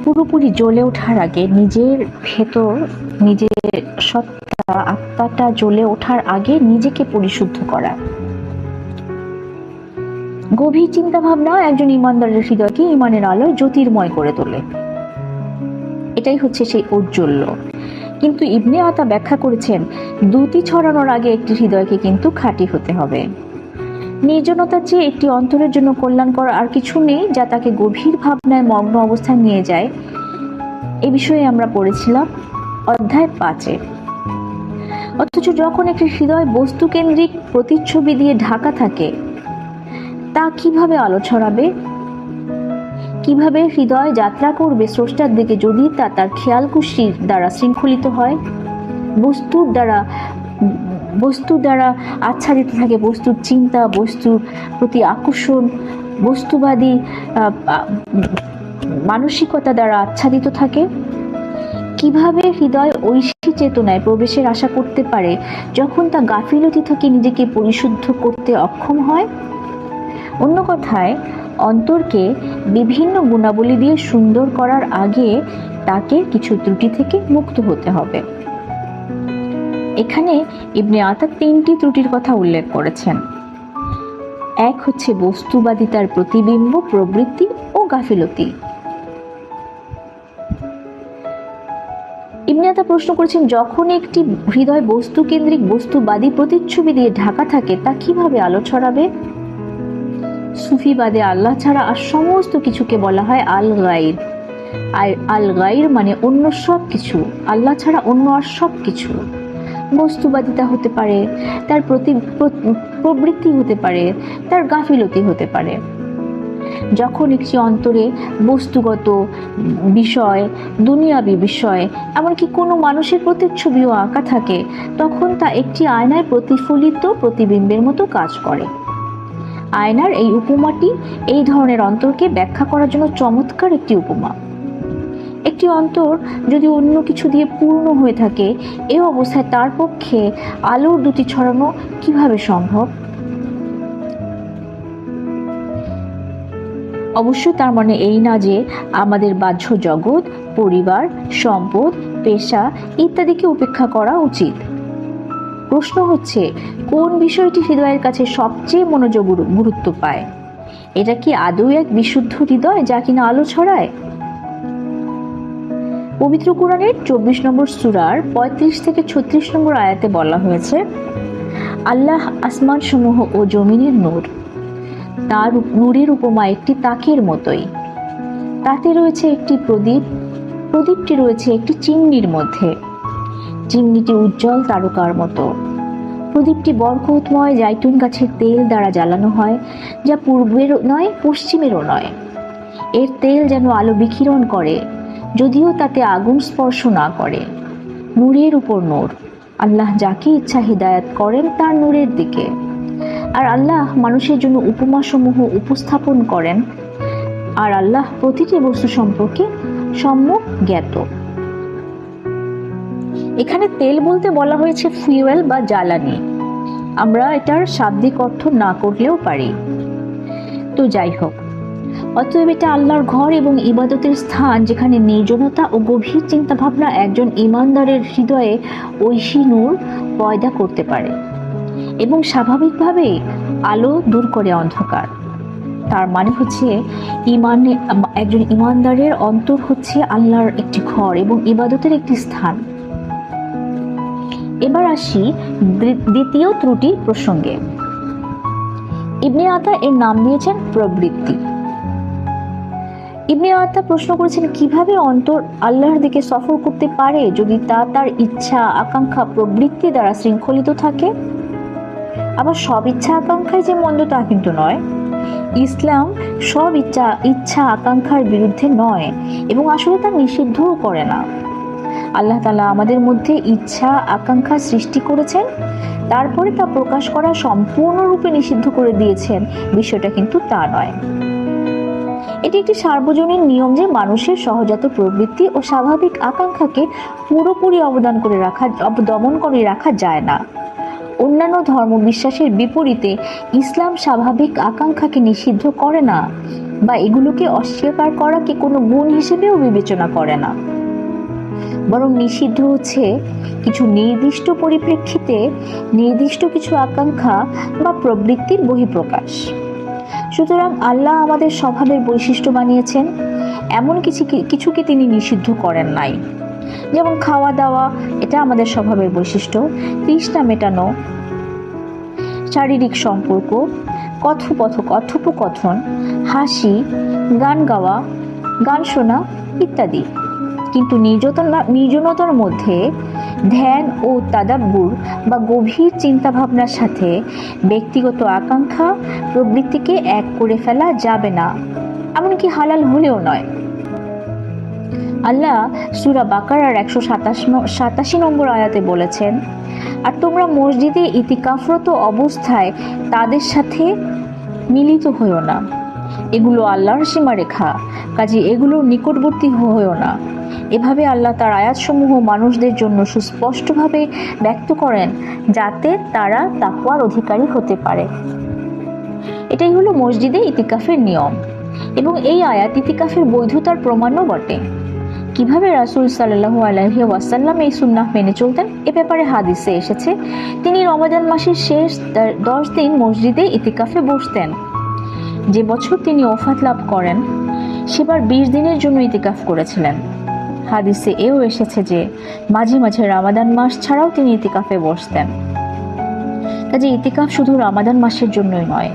পুরোপুরি জ্বলে ওঠার আগে নিজের ভেতর, নিজের সত্তা আত্মাটা জ্বলে ওঠার আগে নিজেকে পরিশুদ্ধ করা। গভীর চিন্তা ভাবনা একজন ইমানদারের হৃদয়কে ইমানের আলোয় জ্যোতির্ময় করে তোলে। এটাই হচ্ছে সেই ঔজ্জ্বল্য। কিন্তু ইবনে আতা ব্যাখ্যা করেছেন, দ্যুতি ছড়ানোর আগে একটি হৃদয়কে কিন্তু খাঁটি হতে হবে। নির্জনতার চেয়ে একটি অন্তরের জন্য কল্যাণকর আর কিছু নেই যা তাকে গভীর ভাবনায় মগ্ন অবস্থায় নিয়ে যায়। এ বিষয়ে আমরা পড়েছিলাম অধ্যায় 5-এ। অথচ যখন একটি হৃদয় বস্তুকেন্দ্রিক প্রতিচ্ছবি দিয়ে ঢাকা থাকে, তা কিভাবে আলো ছড়াবে? কিভাবে হৃদয় যাত্রা করবে স্রষ্টার দিকে যদি তা তার খেয়ালকুশির দ্বারা শৃঙ্খলিত হয়, বস্তুর দ্বারা আচ্ছাদিত থাকে, বস্তুর চিন্তা, বস্তুর প্রতি আকর্ষণ, বস্তুবাদী মানসিকতা দ্বারা আচ্ছাদিত থাকে? কিভাবে হৃদয় ঐশী চেতনায় প্রবেশের আশা করতে পারে যখন তা গাফিলতি থেকে নিজেকে পরিশুদ্ধ করতে অক্ষম হয়? অন্য কথায়, অন্তরকে বিভিন্ন গুণাবলী দিয়ে সুন্দর করার আগে তাকে কিছু ত্রুটি থেকে মুক্ত হতে হবে। এখানে ইবনে আতা 3টি ত্রুটির কথা উল্লেখ করেছেন। এক হচ্ছে বস্তুবাদিতার প্রতিবিম্ব, প্রবৃত্তি ও গাফিলতি। ইবনে আতা প্রশ্ন করেছেন, যখন একটি হৃদয় বস্তুকেন্দ্রিক বস্তুবাদী প্রতিচ্ছবি দিয়ে ঢাকা থাকে, তা কিভাবে আলো ছড়াবে? সুফিবাদে আল্লাহ ছাড়া আর সমস্ত কিছুকে বলা হয় আল গাইর। আর আল গাইর মানে অন্য সব কিছু, আল্লাহ ছাড়া অন্য আর সব কিছু। বস্তুবাদিতা হতে পারে, তার প্রবৃত্তি হতে পারে, তার গাফিলতি হতে পারে। যখন একটি অন্তরে বস্তুগত বিষয়, দুনিয়াবী বিষয়, এমনকি কোনো মানুষের প্রতিচ্ছবিও আঁকা থাকে, তখন তা একটি আয়নায় প্রতিফলিত প্রতিবিম্বের মতো কাজ করে। আয়নার এই উপমাটি এই ধরনের অন্তরকে ব্যাখ্যা করার জন্য চমৎকার একটি উপমা। একটি অন্তর যদি অন্য কিছু দিয়ে পূর্ণ হয়ে থাকে, এই অবস্থায় তার পক্ষে আলোর দ্যুতি ছড়ানো কিভাবে সম্ভব? অবশ্যই তার মানে এই না যে আমাদের বাহ্য জগৎ, পরিবার, সম্পদ, পেশা ইত্যাদিকে উপেক্ষা করা উচিত। প্রশ্ন হচ্ছে, কোন বিষয়টি হৃদয়ের কাছে সবচেয়ে মনোযোগ গুরুত্ব পায়? এটা কি আদৌ এক বিশুদ্ধ হৃদয় যা কিনা আলো ছড়ায়? পবিত্র কোরআনের 24 নম্বর সূরার 35 থেকে 36 নম্বর আয়াতে বলা হয়েছে, আল্লাহ আসমান সমূহ ও জমিনের নূর, তার নূরের উপমা একটি তাকের মতোই। তাতে রয়েছে একটি প্রদীপ, প্রদীপটি রয়েছে একটি চিমনির মধ্যে। চিমনিটি উজ্জ্বল তারকার মতো। প্রদীপটি বরকতময় জাইতুন গাছের তেল দ্বারা জ্বালানো হয়, যা পূর্বেরও নয় পশ্চিমেরও নয়। এর তেল যেন আলো বিকিরণ করে, যদিও তাতে আগুন স্পর্শ না করে। নূরের উপর নূর। আল্লাহ যাকে ইচ্ছা হিদায়াত করেন তার নূরের দিকে। আর আল্লাহ মানুষের জন্য উপমাসমূহ উপস্থাপন করেন, আর আল্লাহ প্রতিটি বস্তু সম্পর্কে সম্যক জ্ঞাত। এখানে তেল বলতে বলা হয়েছে ফুয়েল বা জ্বালানি। আমরা এটার শাব্দিক অর্থ না করলেও পারি। তো যাই হোক, অতএব এটা আল্লাহর ঘর এবং ইবাদতের স্থান, যেখানে নির্জনতা ও গভীর চিন্তা ভাবনা একজন ইমানদারের হৃদয়ে ঐশী নূর পয়দা করতে পারে এবং স্বাভাবিকভাবে আলো দূর করে অন্ধকার। তার মানে হচ্ছে একজন ইমানদারের অন্তর হচ্ছে আল্লাহর একটি ঘর এবং ইবাদতের একটি স্থান। এবার আসি দ্বিতীয় ত্রুটি প্রসঙ্গে। ইবনে আতা এর নাম দিয়েছেন প্রবৃত্তি। ইবনে আতা প্রশ্ন করেছেন, কিভাবে অন্তর আল্লাহর দিকে সফর করতে পারে যদি তা তার ইচ্ছা, আকাঙ্ক্ষা, প্রবৃত্তি দ্বারা শৃঙ্খলিত থাকে? আবার সব ইচ্ছা আকাঙ্ক্ষায় যে মন্দ তা কিন্তু নয়। ইসলাম সব ইচ্ছা আকাঙ্ক্ষার বিরুদ্ধে নয় এবং আসলে তা নিষিদ্ধও করে না। আল্লাহ তাআলা আমাদের মধ্যে ইচ্ছা আকাঙ্ক্ষা সৃষ্টি করেছেন, তারপরে তা প্রকাশ করা সম্পূর্ণরূপে নিষিদ্ধ করে দিয়েছেন, বিষয়টা কিন্তু তা নয়। এটি একটি সার্বজনীন নিয়ম যে মানুষের সহজাত প্রবৃত্তি ও স্বাভাবিক আকাঙ্ক্ষাকে পুরোপুরি দমন করে রাখা যায় না। অন্যান্য ধর্ম বিশ্বাসের বিপরীতে ইসলাম স্বাভাবিক আকাঙ্ক্ষাকে নিষিদ্ধ করে না বা এগুলোকে অস্বীকার করাকে কোনো গুণ হিসেবেও বিবেচনা করে না, বরং নিষিদ্ধ হচ্ছে কিছু নির্দিষ্ট পরিপ্রেক্ষিতে নির্দিষ্ট কিছু আকাঙ্ক্ষা বা প্রবৃত্তির বহিঃপ্রকাশ। সুতরাং আল্লাহ আমাদের স্বভাবের বৈশিষ্ট্য বানিয়েছেন, এমন কিছুকে তিনি নিষিদ্ধ করেন নাই। যেমন খাওয়া দাওয়া, এটা আমাদের স্বভাবের বৈশিষ্ট্য। তৃষ্ণা মেটানো, শারীরিক সম্পর্ক, কথোপকথন, হাসি, গান গাওয়া, গান শোনা ইত্যাদি। কিন্তু নির্জনতার মধ্যে ধ্যান ও তাদাব্বুর বা গভীর চিন্তা ভাবনার সাথে ব্যক্তিগত আকাঙ্ক্ষা প্রবৃত্তিকে এক করে ফেলা যাবে না, এমনকি হালাল হলেও নয়। আল্লাহ সূরা বাকারার 187 নম্বর আয়াতে বলেছেন, আর তোমরা মসজিদে ইতিকাফরত অবস্থায় তাদের সাথে মিলিত হইও না। এগুলো আল্লাহর সীমারেখা, কাজে এগুলোর নিকটবর্তী হইও না। এভাবে আল্লাহ তার আয়াতসমূহ মানুষদের জন্য সুস্পষ্টভাবে ব্যক্ত করেন, যাতে তারা তাকওয়ার অধিকারী হতে পারে। এটাই হলো মসজিদে ইতিকাফের নিয়ম, এবং এই আয়াত ইতিকাফের বৈধতার প্রমাণও বটে। কিভাবে রাসূল সাল্লাল্লাহু আলাইহি ওয়াসাল্লাম এই সুন্নাহ মেনে চলতেন, এ ব্যাপারে হাদিসে এসেছে, তিনি রমাদান মাসের শেষ 10 দিন মসজিদে ইতিকাফে বসতেন। যে বছর তিনি ওফাত লাভ করেন সেবার 20 দিনের জন্য ইতিকাফ করেছিলেন। হাদিসে এও এসেছে যে মাঝে মাঝে রমাদান মাস ছাড়াও তিনি ইতিকাফে বসতেন। কাজে ইতিকাফ শুধু রমাদান মাসের জন্যই নয়,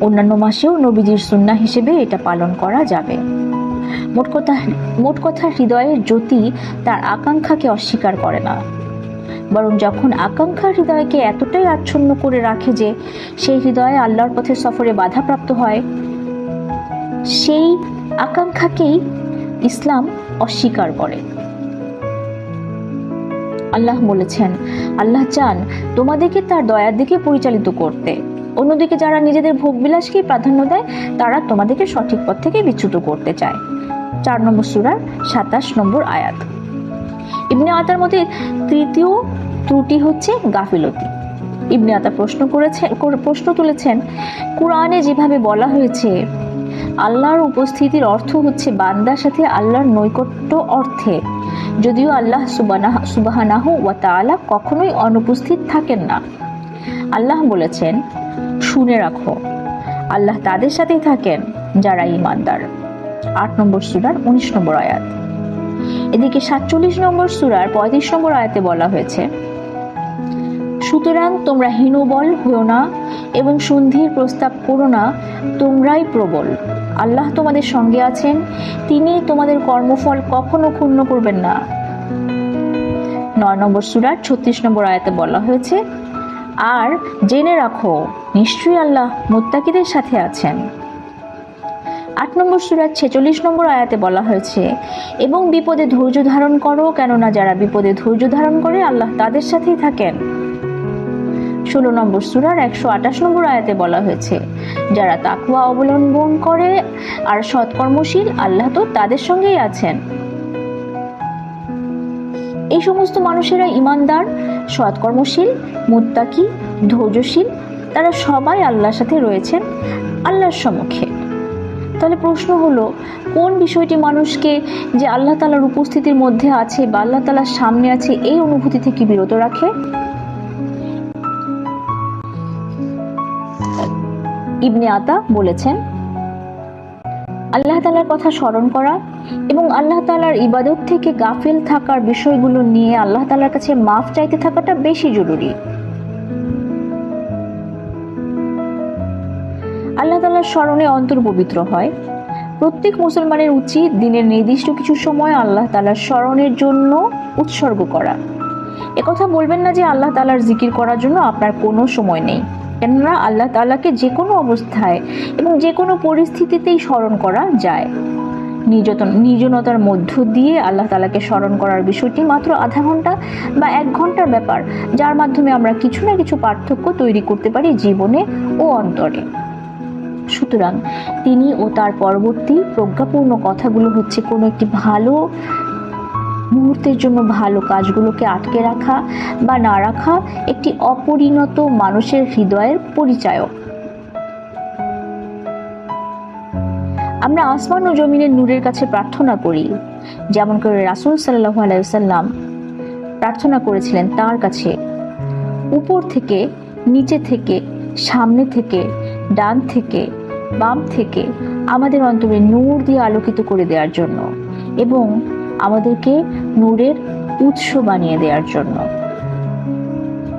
অন্যান্য মাসেও নবীজির সুন্নাহ হিসেবে এটা পালন করা যাবে। মোট কথা হৃদয়ের জ্যোতি তার আকাঙ্ক্ষাকে অস্বীকার করে না, বরং যখন আকাঙ্ক্ষা হৃদয়কে এতটাই আচ্ছন্ন করে রাখে যে সেই হৃদয়ে আল্লাহর পথে সফরে বাধাপ্রাপ্ত হয়, সেই আকাঙ্ক্ষাকেই ইসলাম অস্বীকার করে। আল্লাহ বলেছেন, আল্লাহ চান তোমাদেরকে তার দয়ার দিকে পরিচালিত করতে। অন্যদিকে যারা নিজেদের ভোগবিলাসকেই প্রাধান্য দেয়, তারা তোমাদেরকে সঠিক পথ থেকে বিচ্যুত করতে চায়। 4 নম্বর সূরার 27 নম্বর আয়াত। ইবনে আতার মতে তৃতীয় ত্রুটি হচ্ছে গাফিলতি। ইবনে আতা প্রশ্ন তুলেছেন, কুরআনে যেভাবে বলা হয়েছে আল্লাহর উপস্থিতির অর্থ হচ্ছে বান্দার সাথে আল্লাহর নৈকট্য অর্থে, যদিও আল্লাহ সুবহানাহু ওয়া তাআলা কখনোই অনুপস্থিত থাকেন না। আল্লাহ বলেছেন, শুনে রাখো, আল্লাহ তাদের সাথেই থাকেন যারা ঈমানদার। 8 নম্বর সূরার 19 নম্বর আয়াত। এদিকে 47 নম্বর সূরার 35 নম্বর আয়াতে বলা হয়েছে, সুতরাং তোমরা হীনবল হও না এবং সন্ধির প্রস্তাব করো না, তোমরাই প্রবল। আল্লাহ তোমাদের সঙ্গে আছেন, তিনি তোমাদের কর্মফল কখনো ক্ষুণ্ণ করবেন না। 9 নম্বর সূরার 36 নম্বর আয়াতে বলা হয়েছে, আর জেনে রাখো নিশ্চয়ই আল্লাহ মুত্তাকিদের সাথে আছেন। 8 নম্বর সূরার 46 নম্বর আয়াতে বলা হয়েছে, এবং বিপদে ধৈর্য ধারণ করো, কেননা যারা বিপদে ধৈর্য ধারণ করে আল্লাহ তাদের সাথেই থাকেন। 16 নম্বর সূরার 128 নম্বর আয়াতে বলা হয়েছে, যারা তাকওয়া অবলম্বন করে আর সৎকর্মশীল, আল্লাহ তো তাদের সঙ্গেই আছেন। এই সমস্ত মানুষেরা ঈমানদার, সৎকর্মশীল, মুত্তাকি, ধৈর্যশীল, তারা সবাই আল্লাহর সাথে রয়েছেন আল্লাহর সম্মুখে। তাহলে প্রশ্ন হলো, কোন বিষয়টি মানুষকে যে আল্লাহ তাআলার উপস্থিতির মধ্যে আছে বা আল্লাহ তাআলার সামনে আছে এই অনুভূতি থেকে বিরত রাখে? ইবনে আতা বলেছেন, আল্লাহ তাআলার কথা স্মরণ করা এবং আল্লাহ তাআলার ইবাদত থেকে গাফিল থাকার বিষয়গুলো নিয়ে আল্লাহ তাআলার কাছে মাফ চাইতে থাকাটা বেশি জরুরি। আল্লাহ তাআলার স্মরণে অন্তর পবিত্র হয়। প্রত্যেক মুসলমানের উচিত দিনের নির্দিষ্ট কিছু সময় আল্লাহ তাআলার স্মরণের জন্য উৎসর্গ করা। একথা বলবেন না যে আল্লাহ তাআলার জিকির করার জন্য আপনার কোনো সময় নেই, কেননা আল্লাহ তাআলাকে যে কোনো অবস্থায় এবং যে কোনো পরিস্থিতিতেই স্মরণ করা যায়। নির্জনতার মধ্য দিয়ে আল্লাহ তাআলাকে স্মরণ করার বিষয়টি মাত্র আধা ঘন্টা বা 1 ঘন্টার ব্যাপার, যার মাধ্যমে আমরা কিছু না কিছু পার্থক্য তৈরি করতে পারি জীবনে ও অন্তরে। সুতরাং তিনি ও তার পরবর্তী প্রজ্ঞাপূর্ণ কথাগুলো হচ্ছে কোনো একটি ভালো মুহূর্তের জন্য ভালো কাজগুলোকে আটকে রাখা বা না রাখা একটি অপরিণত মানুষের হৃদয়ের পরিচায়ক। আমরা আসমান ও জমিনের নূরের কাছে প্রার্থনা করি, যেমন করে রাসূল সাল্লাল্লাহু আলাইহি ওয়াসাল্লাম প্রার্থনা করেছিলেন তার কাছে, উপর থেকে, নিচে থেকে, সামনে থেকে, ডান থেকে, বাম থেকে আমাদের অন্তরে নূর দিয়ে আলোকিত করে দেওয়ার জন্য এবং আমাদেরকে নূরের উৎস বানিয়ে দেওয়ার জন্য।